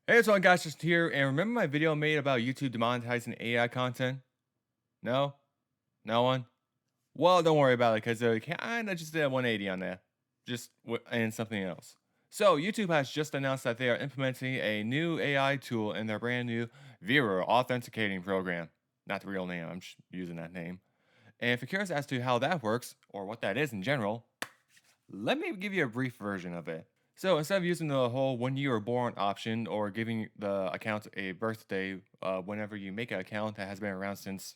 Hey, what's on, guys? Just here, and remember my video I made about YouTube demonetizing AI content? No, no one. Well, don't worry about it because I kind of just did a 180 on that, and something else. So YouTube has just announced that they are implementing a new AI tool in their brand new Vero authenticating program. Not the real name. I'm just using that name. And if you're curious as to how that works or what that is in general, let me give you a brief version of it. So instead of using the whole when you were born option or giving the account a birthday whenever you make an account that has been around since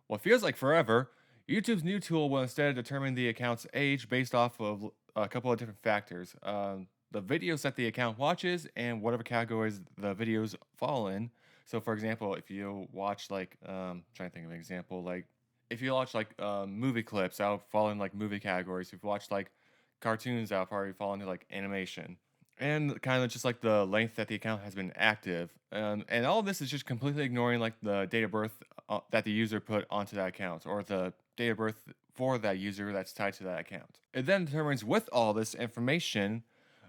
what feels like forever, YouTube's new tool will instead determine the account's age based off of a couple of different factors. The videos that the account watches and whatever categories the videos fall in. So, for example, if you watch trying to think of an example, like if you watch movie clips, that'll fall in like movie categories. If you watch like cartoons, that'll probably fall into like animation. And kind of just like the length that the account has been active. And all of this is just completely ignoring like the date of birth that the user put onto that account or the date of birth for that user that's tied to that account. It then determines with all this information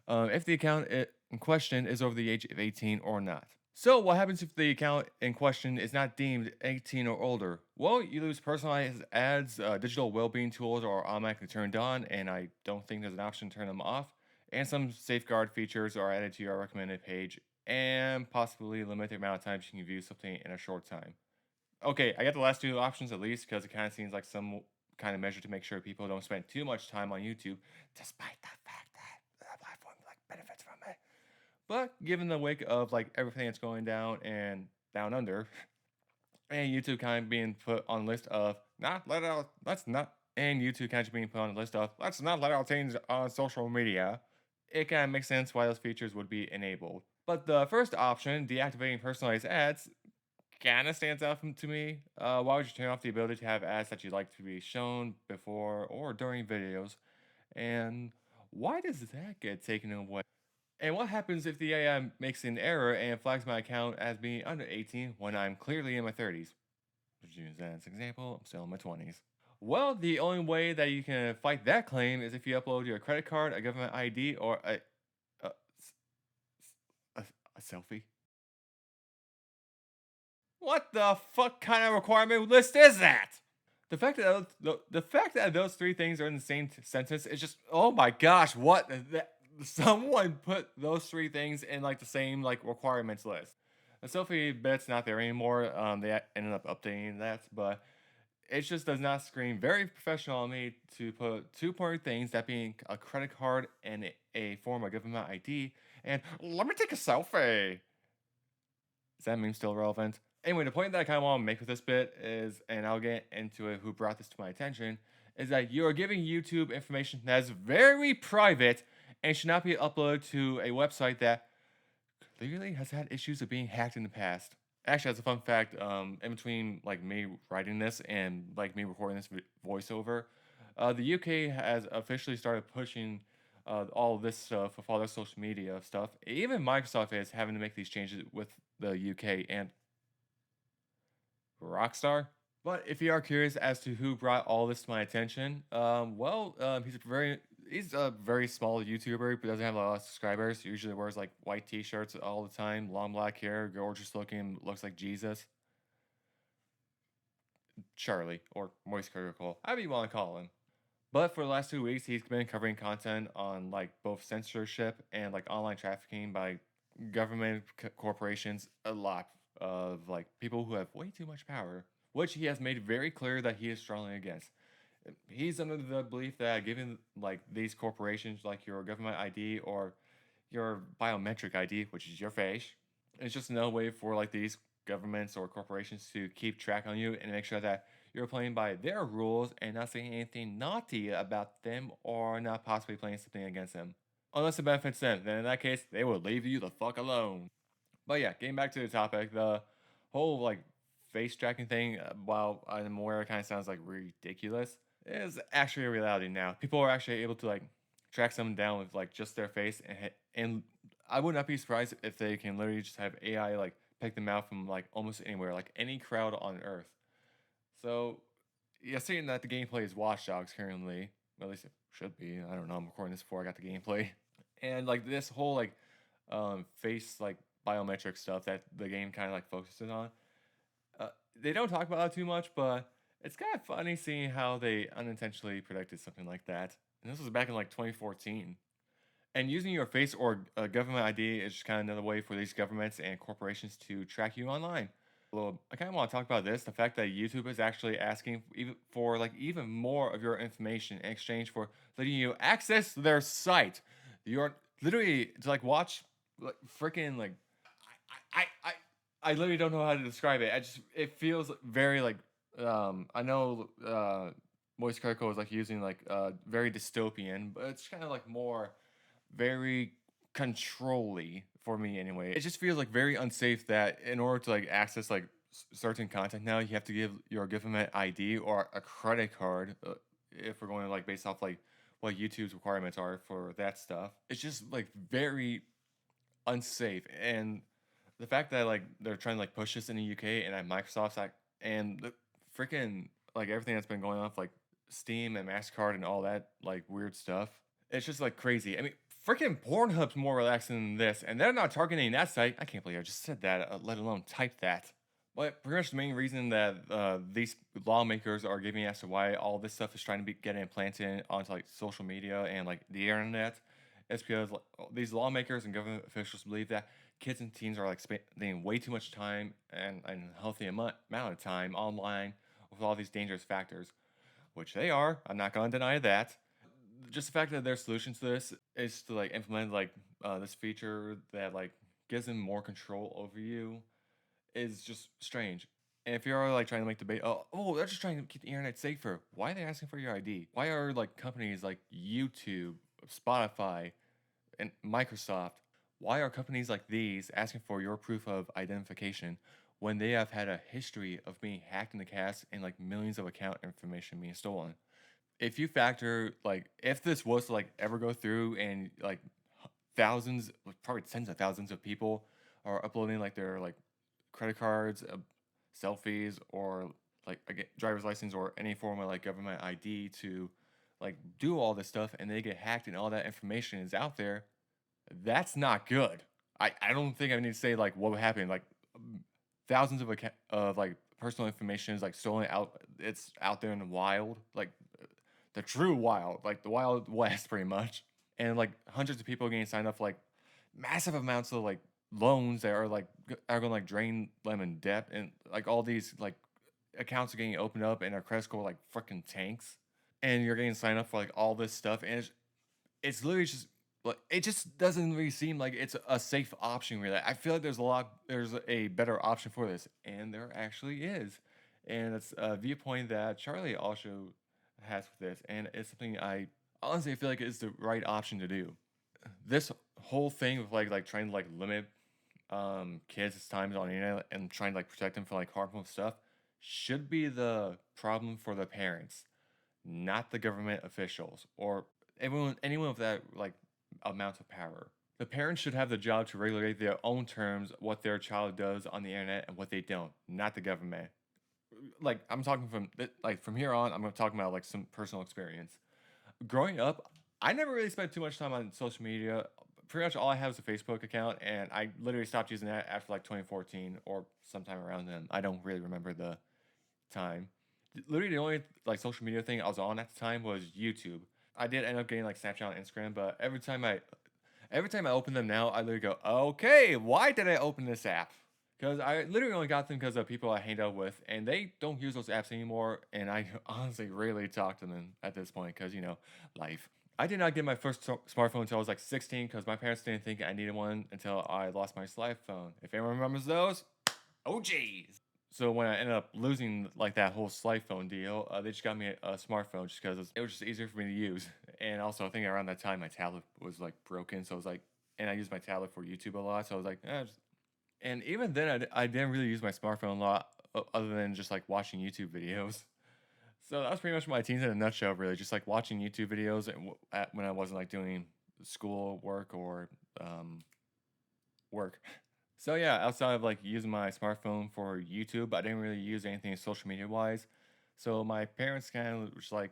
if the in question is over the age of 18 or not. So, what happens if the account in question is not deemed 18 or older? Well, you lose personalized ads, digital well-being tools are automatically turned on, and I don't think there's an option to turn them off. And some safeguard features are added to your recommended page, and possibly limit the amount of times you can view something in a short time. Okay, I got the last two options at least because it kind of seems like some kind of measure to make sure people don't spend too much time on YouTube, despite the fact that the platform like benefits from it. But given the wake of like everything that's going down and down under, and YouTube kind of being put on the list of not let out, let's not, and YouTube kind of being put on the list of let's not let out teens on social media, it kind of makes sense why those features would be enabled. But the first option, deactivating personalized ads, kind of stands out to me. Why would you turn off the ability to have ads that you'd like to be shown before or during videos? And why does that get taken away? And what happens if the AI makes an error and flags my account as being under 18 when I'm clearly in my 30s? Just use that as an example, I'm still in my 20s. Well, the only way that you can fight that claim is if you upload your credit card, a government ID, or a, s- a, a selfie. What the fuck kind of requirement list is that? The fact that those three things are in the same sentence is just, oh my gosh, what someone put those three things in like the same like requirements list. The selfie bit's not there anymore. They ended up updating that, but it just does not scream very professional on me to put two important things, that being a credit card and a form of government ID, and let me take a selfie. Is that meme still relevant? Anyway, the point that I kind of want to make with this bit is, and I'll get into it, who brought this to my attention, is that you are giving YouTube information that is very private and should not be uploaded to a website that clearly has had issues of being hacked in the past. Actually, as a fun fact, in between like me writing this and like me recording this voiceover, the UK has officially started pushing all of this stuff with all their social media stuff. Even Microsoft is having to make these changes with the UK and Rockstar. But if you are curious as to who brought all this to my attention, he's a very small YouTuber, but doesn't have a lot of subscribers. He usually wears like white t-shirts all the time, long black hair, gorgeous looking, looks like Jesus. Charlie, or Moist Critical, however you want to call him. But for the last 2 weeks, he's been covering content on like both censorship and like online trafficking by government corporations, a lot of like people who have way too much power, which he has made very clear that he is strongly against. He's under the belief that giving like these corporations like your government ID or your biometric ID, which is your face, it's just another way for like these governments or corporations to keep track on you and make sure that you're playing by their rules and not saying anything naughty about them or not possibly playing something against them. Unless it benefits them, then in that case, they will leave you the fuck alone. But yeah, getting back to the topic, the whole like face tracking thing, while I'm aware it kind of sounds like ridiculous, is actually a reality now. People are actually able to like track someone down with like just their face and I would not be surprised if they can literally just have AI like pick them out from like almost anywhere, like any crowd on Earth. So yeah, seeing that the gameplay is Watch Dogs currently, at least it should be. I don't know. I'm recording this before I got the gameplay, and like this whole like face like biometric stuff that the game kind of like focuses on. Uh, they don't talk about it too much, but it's kind of funny seeing how they unintentionally predicted something like that. And this was back in like 2014. And using your face or a government ID is just kind of another way for these governments and corporations to track you online. Well, I kind of want to talk about this, the fact that YouTube is actually asking even for like even more of your information in exchange for letting you access their site. You're literally to like watch like freaking like I, I I I literally don't know how to describe it. I just it feels very like I know Moist Critical is like using like very dystopian, but it's kind of like more very controlly for me anyway. It just feels like very unsafe that in order to like access like certain content now, you have to give your government ID or a credit card. If we're going to like based off like what YouTube's requirements are for that stuff, it's just like very unsafe. And the fact that like they're trying to like push this in the UK and at Microsoft's like and the freaking like everything that's been going on with, like Steam and Mastercard and all that like weird stuff. It's just like crazy. I mean, freaking Pornhub's more relaxing than this, and they're not targeting that site. I can't believe I just said that, let alone typed that. But pretty much the main reason that these lawmakers are giving as to why all this stuff is trying to be get implanted onto like social media and like the internet is because like, these lawmakers and government officials believe that kids and teens are like spending way too much time and an unhealthy amount of time online with all these dangerous factors, which they are. I'm not going to deny that. Just the fact that their solution to this is to like implement like this feature that like gives them more control over you is just strange. And if you're like trying to make debate, they're just trying to keep the internet safer. Why are they asking for your ID? Why are like companies like YouTube, Spotify, and Microsoft? Why are companies like these asking for your proof of identification when they have had a history of being hacked in the cast and like millions of account information being stolen? If you factor like if this was to like ever go through and like thousands, probably tens of thousands of people are uploading like their like credit cards, selfies, or like again, driver's license or any form of like government ID to like do all this stuff, and they get hacked and all that information is out there, that's not good. I don't think I need to say like what would happen. Like thousands of like personal information is like stolen out. It's out there in the wild, like the true wild, like the wild west, pretty much. And like hundreds of people getting signed up for like massive amounts of like loans that are like are gonna like drain them in debt, and like all these like accounts are getting opened up and our credit score like freaking tanks, and you're getting signed up for like all this stuff, and it's literally just like it just doesn't really seem like it's a safe option really. I feel like there's a better option for this, and there actually is. And it's a viewpoint that Charlie also has with this, and it's something I honestly feel like is the right option to do. This whole thing with like trying to like limit kids' times on the internet and trying to like protect them from like harmful stuff should be the problem for the parents, not the government officials or anyone with that like amount of power. The parents should have the job to regulate their own terms what their child does on the internet and what they don't, not the government. Like I'm talking from here on, I'm talking about like some personal experience. Growing up, I never really spent too much time on social media. Pretty much all I have is a Facebook account, and I literally stopped using that after like 2014 or sometime around then. I don't really remember the time. Literally, the only like social media thing I was on at the time was YouTube. I did end up getting like Snapchat and Instagram, but every time I open them now, I literally go, okay, why did I open this app? Because I literally only got them because of people I hang out with, and they don't use those apps anymore. And I honestly rarely talk to them at this point because, life. I did not get my first smartphone until I was like 16 because my parents didn't think I needed one until I lost my slide phone. If anyone remembers those, oh geez. So when I ended up losing like that whole slide phone deal, they just got me a smartphone just because it was just easier for me to use. And also, I think around that time my tablet was like broken, so I was like, and I used my tablet for YouTube a lot, so I was like, and even then, I didn't really use my smartphone a lot, other than just like watching YouTube videos. So that was pretty much my teens in a nutshell, really. Just like watching YouTube videos when I wasn't like doing school work or work. So yeah, outside of like using my smartphone for YouTube, I didn't really use anything social media wise. So my parents kind of was like,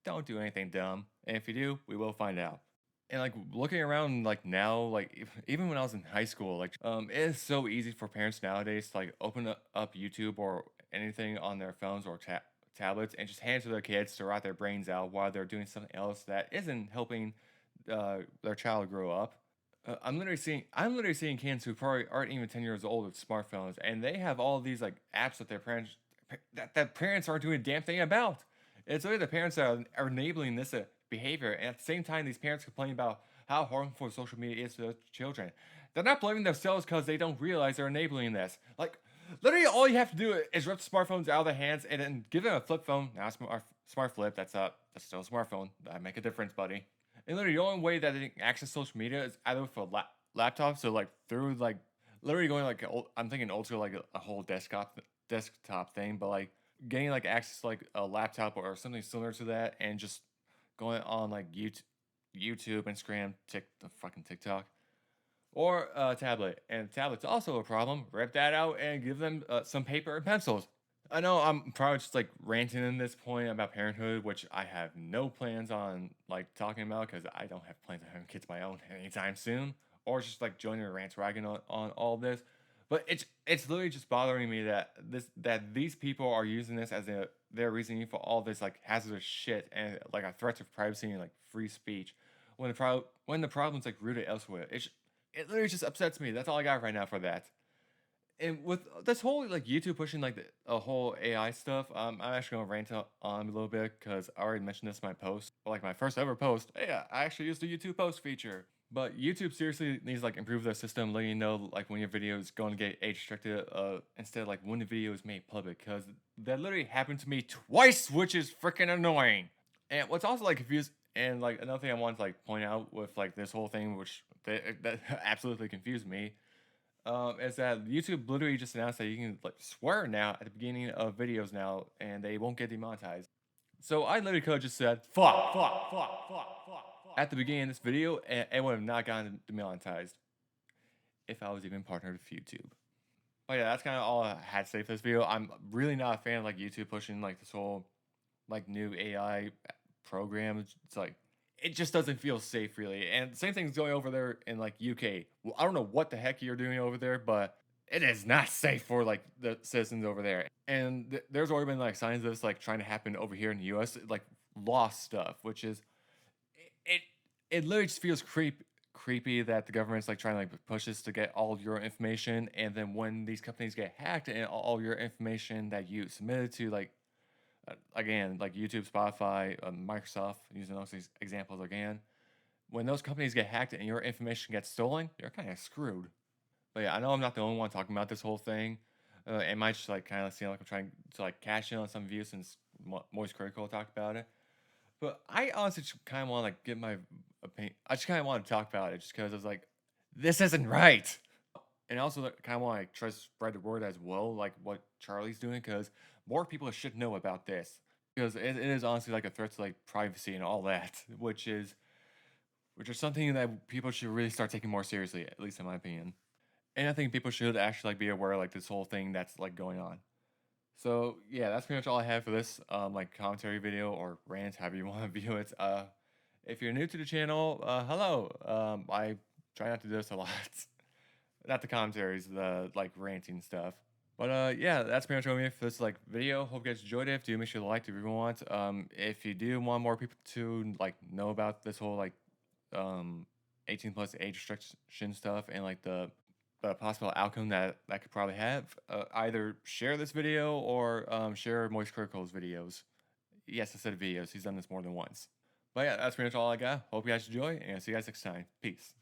"Don't do anything dumb, and if you do, we will find out." And like looking around like now, like even when I was in high school, like it is so easy for parents nowadays to like open up YouTube or anything on their phones or tablets and just hand it to their kids to rot their brains out while they're doing something else that isn't helping their child grow up. I'm literally seeing kids who probably aren't even 10 years old with smartphones, and they have all these like apps that their that parents aren't doing a damn thing about. It's really the parents that are enabling this behavior, and at the same time, these parents complain about how harmful social media is to their children. They're not blaming themselves because they don't realize they're enabling this. Like, literally, all you have to do is rip the smartphones out of their hands and then give them a flip phone. Now, smart flip. That's still a smartphone. That make a difference, buddy. And literally, the only way that they can access social media is either with a laptop, so like through like literally going like I'm thinking old school, like a whole desktop thing, but like getting like access to, like a laptop or something similar to that, and just going on like YouTube, Instagram, the fucking TikTok, or a tablet. And tablet's also a problem. Rip that out and give them some paper and pencils. I know I'm probably just like ranting in this point about parenthood, which I have no plans on like talking about because I don't have plans on having kids of my own anytime soon, or just like joining a rant wagon on all this. But it's literally just bothering me that these people are using this as their reasoning for all this like hazardous shit and like a threat to privacy and like free speech, when the problem's like rooted elsewhere. It literally just upsets me. That's all I got right now for that. And with this whole like YouTube pushing like a whole AI stuff, I'm actually gonna rant on a little bit because I already mentioned this in my post, like my first ever post. Hey, I actually used the YouTube post feature. But YouTube seriously needs to like improve their system, letting you know like when your video is going to get age restricted, instead of like when the video is made public, because that literally happened to me twice, which is freaking annoying. And what's also like confused, and like another thing I want to like point out with like this whole thing, which that absolutely confused me, is that YouTube literally just announced that you can like swear now at the beginning of videos now, and they won't get demonetized. So I literally could have just said at the beginning of this video, and it would have not gotten demonetized if I was even partnered with YouTube. But yeah, that's kind of all I had to say for this video. I'm really not a fan of like YouTube pushing like this whole like new AI program. It's like it just doesn't feel safe really. And the same thing's going over there in like UK. Well, I don't know what the heck you're doing over there, but it is not safe for like the citizens over there. And there's already been like signs of this like trying to happen over here in the US, like lost stuff, which is it it literally just feels creepy that the government's like trying to like push this to get all of your information, and then when these companies get hacked and all your information that you submitted to like again like YouTube, Spotify, Microsoft, using those examples again, when those companies get hacked and your information gets stolen, you're kind of screwed. But yeah, I know I'm not the only one talking about this whole thing. It might just like kind of seem like I'm trying to like cash in on some views since Moist Critical talked about it. But I honestly just kind of want to like get my opinion. I just kind of want to talk about it just because I was like, this isn't right. And I also kind of want to like, try to spread the word as well, like what Charlie's doing, because more people should know about this. Because it is honestly like a threat to like privacy and all that, which is something that people should really start taking more seriously, at least in my opinion. And I think people should actually like be aware of, like this whole thing that's like going on. So yeah, that's pretty much all I have for this like commentary video or rant, however you want to view it. If you're new to the channel, hello. I try not to do this a lot. Not the commentaries, the like ranting stuff. But yeah, that's pretty much all me for this like video. Hope you guys enjoyed it. Do make sure to like the video want. If you do want more people to like know about this whole like 18 plus age restriction stuff and like the possible outcome that could probably have, either share this video or share Moist Critical's videos. Yes, I said videos. He's done this more than once. But yeah, that's pretty much all I got. Hope you guys enjoy, and see you guys next time. Peace.